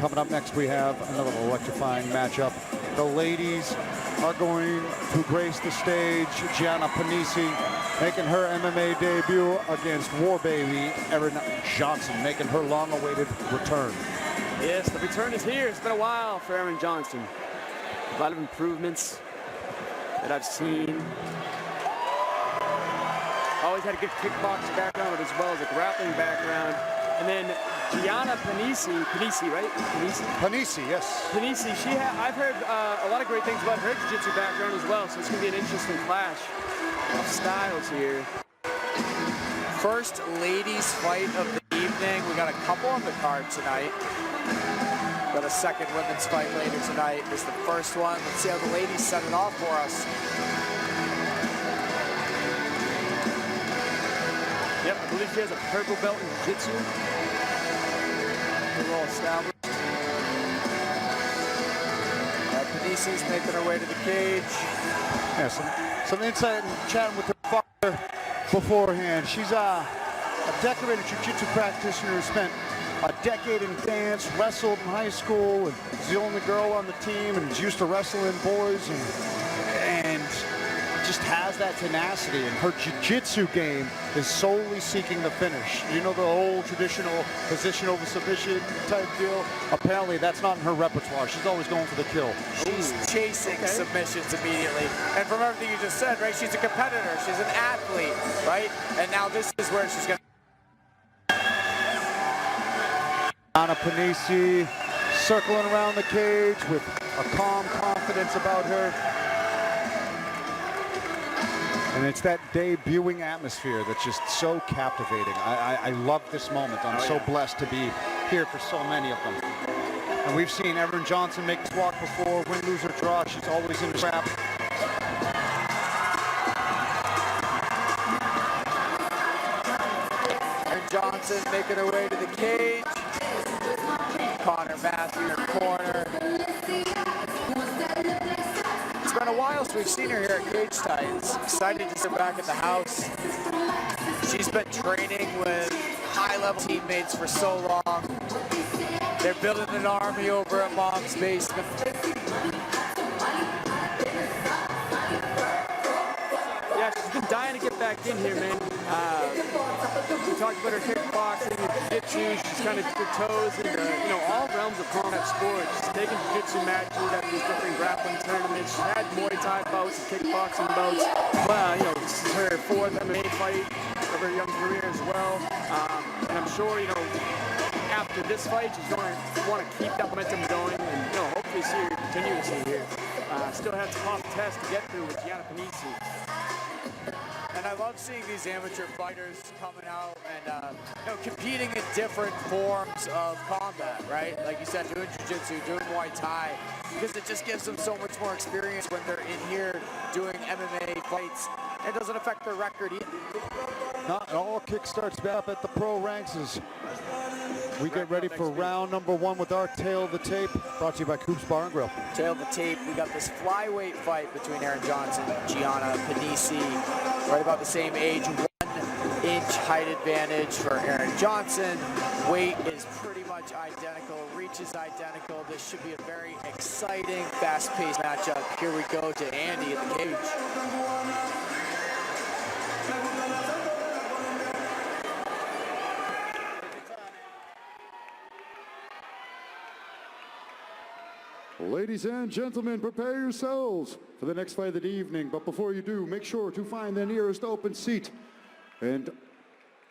coming up next, we have another electrifying matchup. The ladies are going to grace the stage. Gianna Pannese making her MMA debut against WARBABY. Erin Johnson making her long-awaited return. Yes, the return is here. It's been a while for Erin Johnson. A lot of improvements that I've seen. Always had a good kickboxing background as well as a grappling background. And then Gianna Pannese, right? Pannese, yes. Pannese, I've heard a lot of great things about her jiu-jitsu background as well, so it's going to be an interesting clash of styles here. First ladies fight of the evening. We got a couple on the card tonight. Got a second women's fight later tonight. This is the first one. Let's see how the ladies set it off for us. Yep, I believe she has a purple belt in jiu-jitsu. They're all established. Pannese's making her way to the cage. Yeah, some insight and chatting with her father beforehand. She's a decorated jiu-jitsu practitioner who spent a decade in dance, wrestled in high school, and is the only girl on the team, and is used to wrestling boys, and just has that tenacity. And her jiu-jitsu game is solely seeking the finish. You know, the old traditional position over submission type deal? Apparently that's not in her repertoire. She's always going for the kill. She's chasing submissions immediately. And from everything you just said, right, she's a competitor, she's an athlete, right? And now this is where she's gonna. Gianna Pannese circling around the cage with a calm confidence about her. And it's that debuting atmosphere that's just so captivating. I love this moment. I'm so blessed to be here for so many of them. And we've seen Erin Johnson make this walk before, win, lose, or draw. She's always in the trap. Erin Johnson making her way to the cage. Connor Matthew in the corner. It's been a while since we've seen her here at Cage Titans. Excited to see her back at the house. She's been training with high-level teammates for so long. They're building an army over at Mom's basement. Yeah, she's been dying to get back in here, man. We talked about her kickboxing and jiu-jitsu. She's kind of dipped her toes into, all realms of combat sports. She's taken jiu-jitsu matches at these different grappling tournaments. She's had Muay Thai bouts and kickboxing bouts. Well, this is her fourth MMA fight of her young career as well. And I'm sure, after this fight, she's going to want to keep that momentum going and, hopefully see her continuously here. Still has a tough test to get through with Gianna Pannese. And I love seeing these amateur fighters coming out and competing in different forms of combat, right? Like you said, doing jiu-jitsu, doing Muay Thai, because it just gives them so much more experience when they're in here doing MMA fights. It doesn't affect their record either. Not all kick starts back up at the pro ranks as we get ready for round number one with our Tail of the Tape, brought to you by Coop's Bar and Grill. Tail of the Tape, we got this flyweight fight between Erin Johnson and Gianna Pannese. Right about the same age, 1 inch height advantage for Erin Johnson. Weight is pretty much identical, reach is identical. This should be a very exciting, fast-paced matchup. Here we go to Andy at the cage. Ladies and gentlemen, prepare yourselves for the next fight of the evening. But before you do, make sure to find the nearest open seat and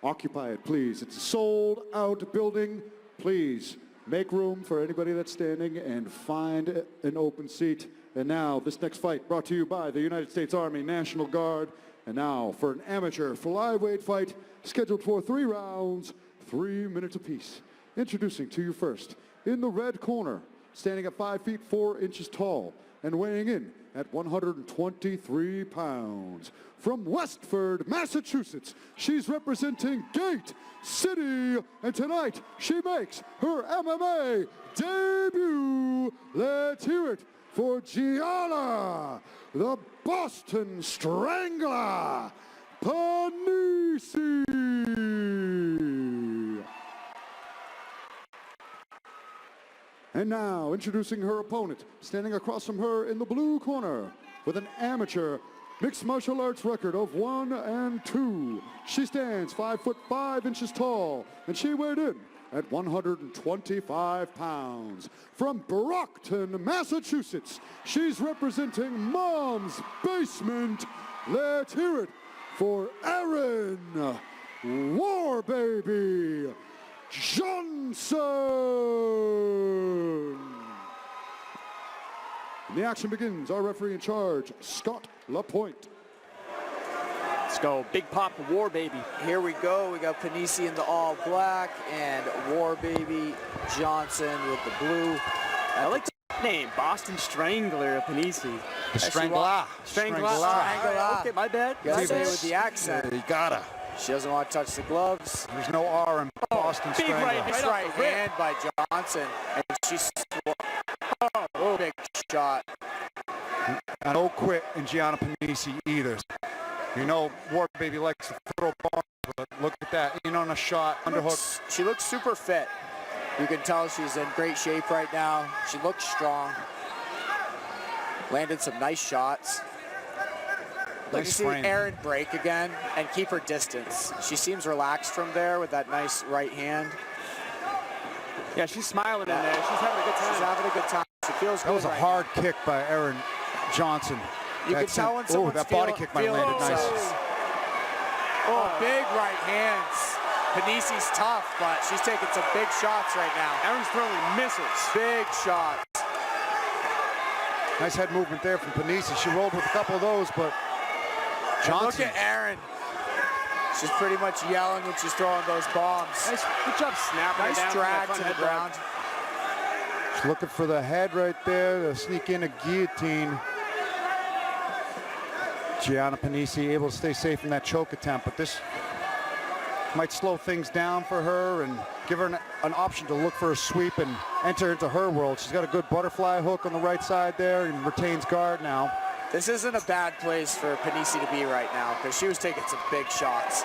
occupy it, please. It's a sold-out building. Please make room for anybody that's standing and find an open seat. And now, this next fight brought to you by the United States Army National Guard. And now for an amateur flyweight fight scheduled for 3 rounds, 3 minutes apiece. Introducing to you first, in the red corner, standing at 5 feet 4 inches tall and weighing in at 123 pounds. From Westford, Massachusetts, she's representing Gate City, and tonight she makes her MMA debut. Let's hear it for Gianna, the Boston Strangler, Pannese. And now, introducing her opponent, standing across from her in the blue corner, with an amateur mixed martial arts record of 1-2. She stands 5'5" tall, and she weighed in at 125 pounds. From Brockton, Massachusetts, she's representing Mom's Basement. Let's hear it for Erin WARBABY Johnson. And the action begins. Our referee in charge, Scott LaPointe. Let's go. Big pop WARBABY. Here we go. We got Pannese in the all black and WARBABY Johnson with the blue. I like the name, Boston Strangler Pannese. The Strangler. Strangler. Okay, my bad. Gotta say it with the accent. You gotta. She doesn't want to touch the gloves. There's no R in Boston big Strangler. right Nice right hand by Johnson. And she's big shot. And no quit in Gianna Pannese either. You know, WARBABY likes to throw bombs, but look at that. In on a shot, underhook. She looks super fit. You can tell she's in great shape right now. She looks strong. Landed some nice shots. Like to see Erin break again and keep her distance. She seems relaxed from there with that nice right hand. Yeah, she's smiling in there. She's having a good time. She's having a good time. She feels good. That was a hard kick by Erin Johnson. You can tell when someone's that body kick might have landed nice. Oh, big right hands. Pannese's tough, but she's taking some big shots right now. Erin's throwing missiles. Big shots. Nice head movement there from Pannese. She rolled with a couple of those, but Johnson. Look at Erin. She's pretty much yelling when she's throwing those bombs. Nice, good job snapping Nice down drag to the ground. She's looking for the head right there to sneak in a guillotine. Gianna Pannese able to stay safe in that choke attempt, but this might slow things down for her and give her an option to look for a sweep and enter into her world. She's got a good butterfly hook on the right side there and retains guard now. This isn't a bad place for Pannese to be right now because she was taking some big shots.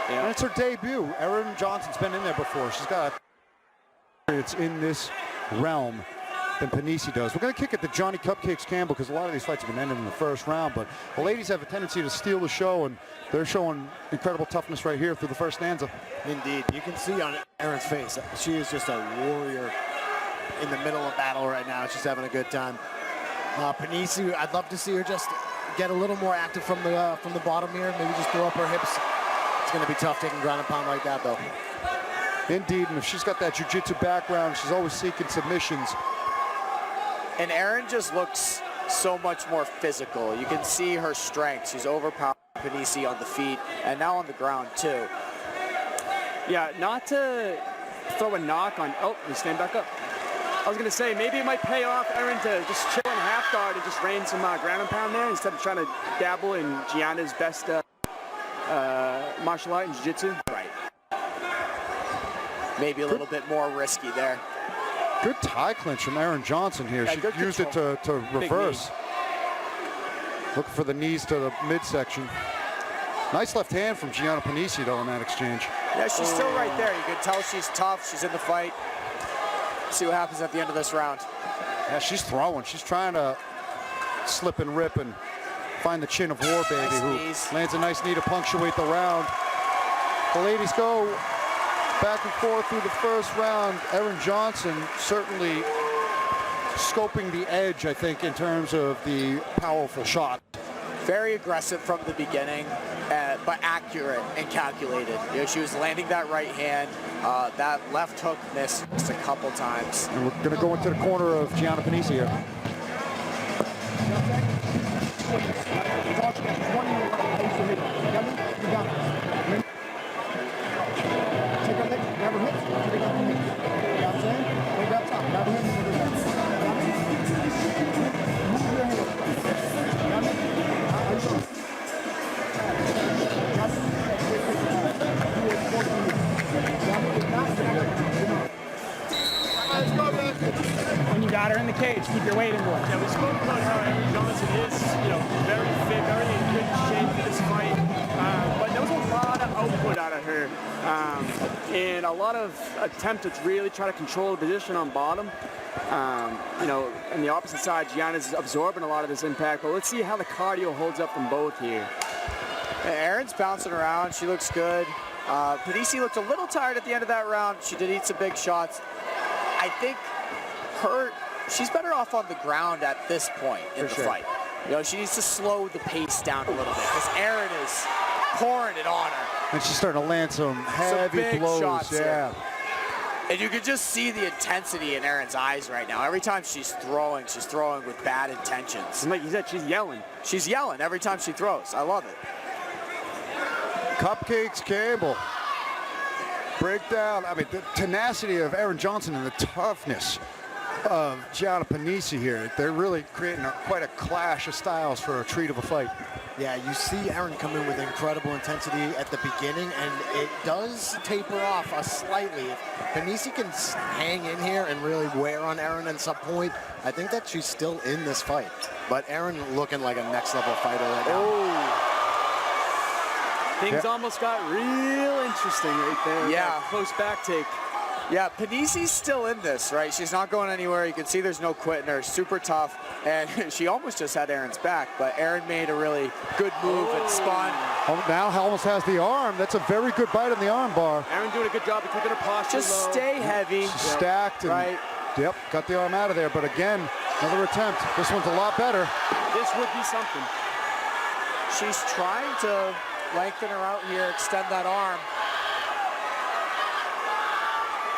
Yeah. And it's her debut. Erin Johnson's been in there before. She's got experience in this realm than Pannese does. We're going to kick it to Johnny Cupcakes Campbell because a lot of these fights have been ended in the first round, but the ladies have a tendency to steal the show, and they're showing incredible toughness right here through the first stanza. Indeed. You can see on Erin's face, she is just a warrior in the middle of battle right now. She's having a good time. Pannese, I'd love to see her just get a little more active from the bottom here. Maybe just throw up her hips. It's going to be tough taking ground and pound like that, though. Indeed, and if she's got that jiu-jitsu background, she's always seeking submissions. And Erin just looks so much more physical. You can see her strength. She's overpowered Pannese on the feet and now on the ground too. Yeah, not to throw a knock on, oh, we stand back up. I was gonna say, maybe it might pay off Erin to just chill in half guard and just rain some ground and pound there instead of trying to dabble in Gianna's best martial art and jiu-jitsu. Right. Maybe a little bit more risky there. Good tie clinch from Erin Johnson here. Yeah, she used it to reverse. Looking for the knees to the midsection. Nice left hand from Gianna Pannese though in that exchange. Yeah, she's still right there. You can tell she's tough. She's in the fight. See what happens at the end of this round. Yeah, she's throwing. She's trying to slip and rip and find the chin of WARBABY, nice who knees. lands a nice knee to punctuate the round. The ladies go back and forth through the first round. Erin Johnson certainly scoping the edge, I think, in terms of the powerful shot. Very aggressive from the beginning, but accurate and calculated. You know, she was landing that right hand. That left hook missed just a couple times. And we're going to go into the corner of Gianna Pannese here. When you got her in the cage, keep your weight into it. Yeah, we spoke about how Erin Johnson is, very fit, very in good shape for this fight. But there was a lot of output out of her, and a lot of attempt to really try to control the position on bottom. You know, on the opposite side, Gianna's absorbing a lot of this impact, but let's see how the cardio holds up from both here. Erin's bouncing around. She looks good. Pannese looked a little tired at the end of that round. She did eat some big shots. I think she's better off on the ground at this point in the fight. You know, she needs to slow the pace down a little bit because Erin is pouring it on her. And she's starting to land some heavy big blows. shots Yeah. here. And you can just see the intensity in Erin's eyes right now. Every time she's throwing with bad intentions. And like you said, she's yelling. She's yelling every time she throws. I love it. Cupcakes Campbell. Breakdown. I mean, the tenacity of Erin Johnson and the toughness of Gianna Pannese here. They're really creating quite a clash of styles for a treat of a fight. Yeah, you see Erin come in with incredible intensity at the beginning, and it does taper off slightly. If Pannese can hang in here and really wear on Erin at some point, I think that she's still in this fight. But Erin looking like a next-level fighter right now. Things almost got real interesting right there. Yeah. Close back take. Yeah, Pannese's still in this, right? She's not going anywhere. You can see there's no quitting her. Super tough. And she almost just had Erin's back, but Erin made a really good move and spun. Oh, now almost has the arm. That's a very good bite on the arm bar. Erin doing a good job of keeping her posture Just low. stay heavy. She's stacked. And, right. Yep, got the arm out of there. But again, another attempt. This one's a lot better. This would be something. She's trying to lengthen her out here, extend that arm.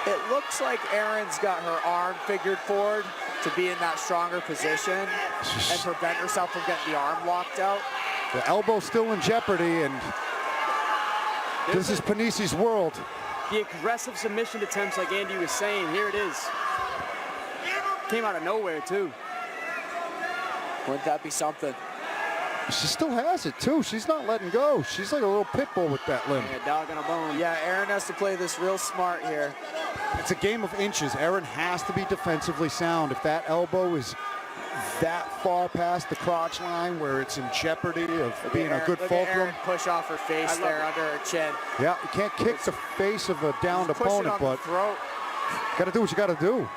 It looks like Erin's got her arm figured forward to be in that stronger position and prevent herself from getting the arm locked out. The elbow's still in jeopardy, and this is Pannese's world. The aggressive submission attempts, like Andy was saying, here it is. Came out of nowhere, too. Wouldn't that be something? She still has it, too. She's not letting go. She's like a little pit bull with that limb. Yeah, dog on a bone. Yeah, Erin has to play this real smart here. It's a game of inches. Erin has to be defensively sound. If that elbow is that far past the crotch line where it's in jeopardy of being a good fulcrum. Push off her face there under her chin. Yeah, you can't kick the face of a downed opponent, but got to do what you got to do.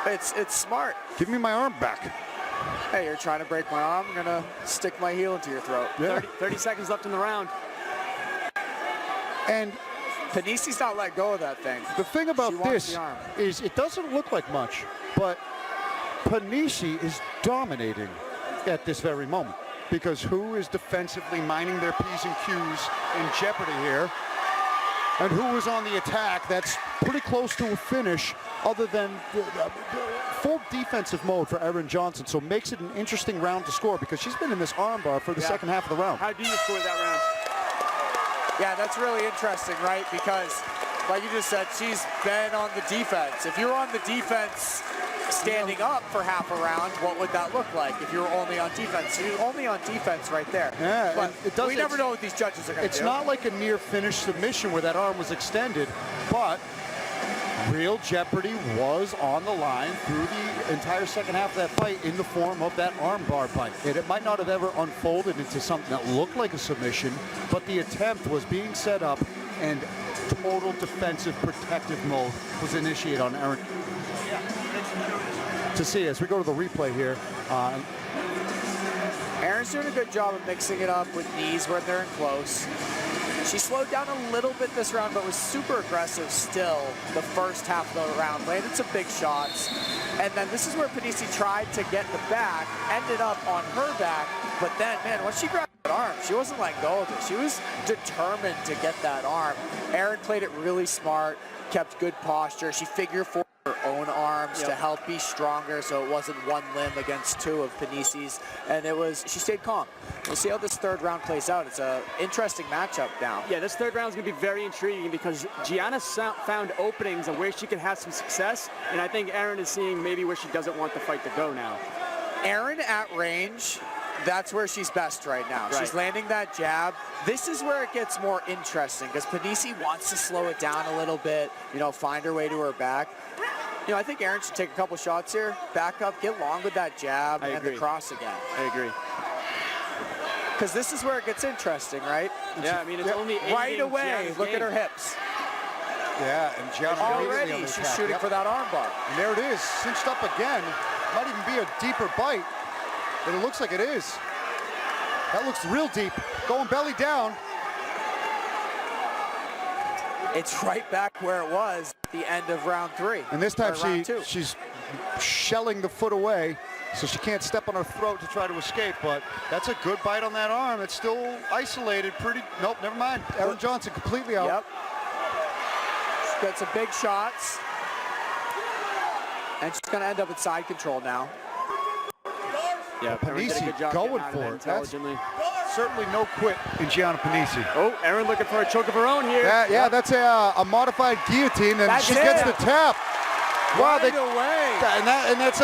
It's smart. Give me my arm back. Hey, you're trying to break my arm. I'm gonna stick my heel into your throat. Yeah. 30 seconds left in the round. And Pannese's not let go of that thing. the thing about She wants this the arm. is it doesn't look like much, but Pannese is dominating at this very moment because who is defensively minding their P's and Q's in jeopardy here, and who is on the attack that's pretty close to a finish other than full defensive mode for Erin Johnson, so makes it an interesting round to score because she's been in this armbar for the second half of the round. How do you score that round? Yeah, that's really interesting, right? Because, like you just said, she's been on the defense. If you're on the defense standing up for half a round, what would that look like if you're only on defense? So you're only on defense right there. Yeah, but we never know what these judges are going to do. It's not like a near finish submission where that arm was extended, but real jeopardy was on the line through the entire second half of that fight in the form of that armbar bite. And it might not have ever unfolded into something that looked like a submission, but the attempt was being set up and total defensive protective mode was initiated on Erin. To see as we go to the replay here. Erin's doing a good job of mixing it up with knees when they're in close. She slowed down a little bit this round, but was super aggressive still the first half of the round. Landed some big shots. And then this is where Pannese tried to get the back, ended up on her back. But then, man, once she grabbed that arm, she wasn't letting go of it. She was determined to get that arm. Erin played it really smart, kept good posture. She figured for her own arms to help be stronger, so it wasn't one limb against two of Pannese's, and she stayed calm. We'll see how this third round plays out. It's an interesting matchup now. Yeah, this third round is going to be very intriguing because Gianna found openings of where she could have some success, and I think Erin is seeing maybe where she doesn't want the fight to go now. Erin at range, that's where she's best right now. Right. She's landing that jab. This is where it gets more interesting because Pannese wants to slow it down a little bit, find her way to her back. I think Erin should take a couple shots here, back up, get long with that jab, and the cross again. I agree. Because this is where it gets interesting, right? Yeah, I mean, it's only 8 right games away. Gianna's Look game. at her hips. Yeah, and Gianna Already, she's shooting for that arm bar. And there it is, cinched up again. Might even be a deeper bite, but it looks like it is. That looks real deep. Going belly down. It's right back where it was at the end of round 3. And this time round 2. she's shelling the foot away, so she can't step on her throat to try to escape, but that's a good bite on that arm. It's still isolated nope, never mind. Erin Johnson completely out. Yep. She's got some big shots. And she's gonna end up in side control now. Yeah, Erin did a good Pannese job going getting out of for that it. That's intelligently. certainly no quit in Gianna Pannese. Oh, Erin looking for a choke of her own here. Yeah, that's a modified guillotin, and That's she gets it. the tap. Wow, Right away. and that's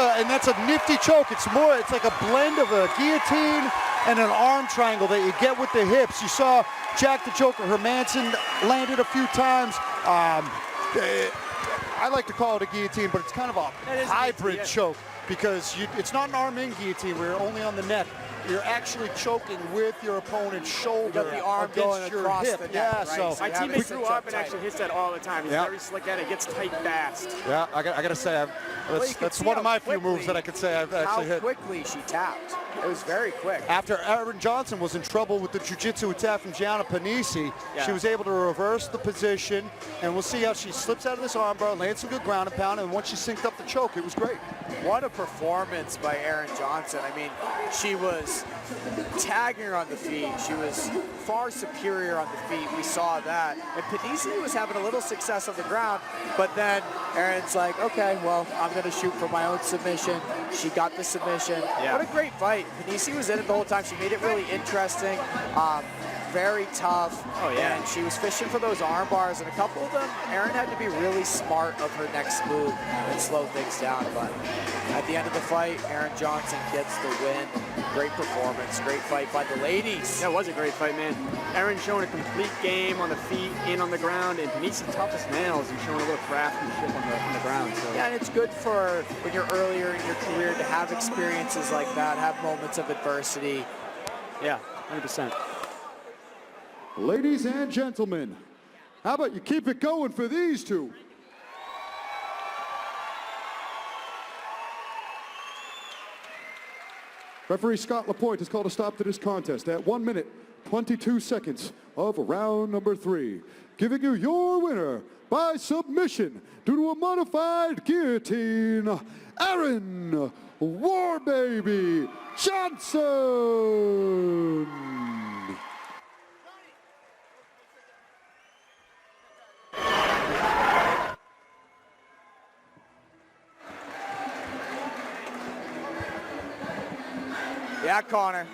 a nifty choke. It's like a blend of a guillotine and an arm triangle that you get with the hips. You saw Jack the Joker Hermanson landed a few times. I like to call it a guillotine, but it's kind of a hybrid choke because it's not an arm-in guillotine where you're only on the neck. You're actually choking with your opponent's shoulder. You got the arm going against your across hip. the neck, Yeah, right? so My Yeah, teammate makes grew it up and tight. actually hits that all the time. He's Yeah. very slick at it. Gets tight fast. yeah, I gotta say, Well, you can that's see one how of my few quickly- moves that I could say I've actually How hit. quickly she tapped. It was very quick. After Erin Johnson was in trouble with the jiu-jitsu attack from Gianna Pannese, she was able to reverse the position, and we'll see how she slips out of this armbar, lands some good ground and pound, and once she synced up the choke, it was great. What a performance by Erin Johnson. I mean, she was tagging her on the feet. She was far superior on the feet. We saw that. And Pannese was having a little success on the ground, but then Erin's like, okay, well, I'm going to shoot for my own submission. She got the submission. Yeah. What a great fight. Pannese was in it the whole time. She made it really interesting. Very tough. Oh, yeah. And she was fishing for those arm bars, and a couple of them, Erin had to be really smart of her next move and slow things down. But at the end of the fight, Erin Johnson gets the win. Great performance, great fight by the ladies. That was a great fight, man. Erin showing a complete game on the feet, in on the ground, and Pannese tough as nails and showing a little craftsmanship on the ground. So. Yeah, and it's good for when you're earlier in your career to have experiences like that, have moments of adversity. Yeah, 100%. Ladies and gentlemen, how about you keep it going for these two? Referee Scott Lapointe has called a stop to this contest at 1 minute, 22 seconds of round number 3, giving you your winner by submission due to a modified guillotine, Erin WARBABY Johnson. Yeah, Connor.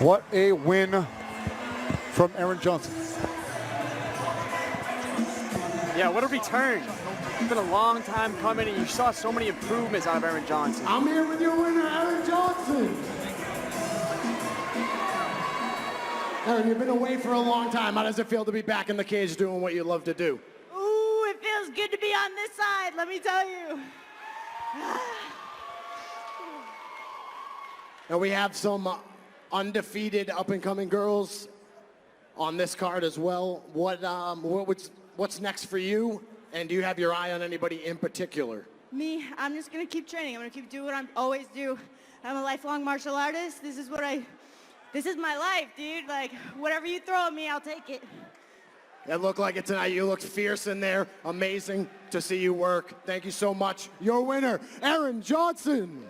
What a win from Erin Johnson. Yeah, what a return. It's been a long time coming, and you saw so many improvements out of Erin Johnson. I'm here with your winner, Erin Johnson. Erin, you've been away for a long time. How does it feel to be back in the cage doing what you love to do? Ooh, it feels good to be on this side, let me tell you. And we have some undefeated up-and-coming girls on this card as well. What's next for you? And do you have your eye on anybody in particular? Me, I'm just gonna keep training. I'm gonna keep doing what I always do. I'm a lifelong martial artist. This is my life, dude. Like, whatever you throw at me, I'll take it. It looked like it tonight. You looked fierce in there. Amazing to see you work. Thank you so much. Your winner, Erin Johnson.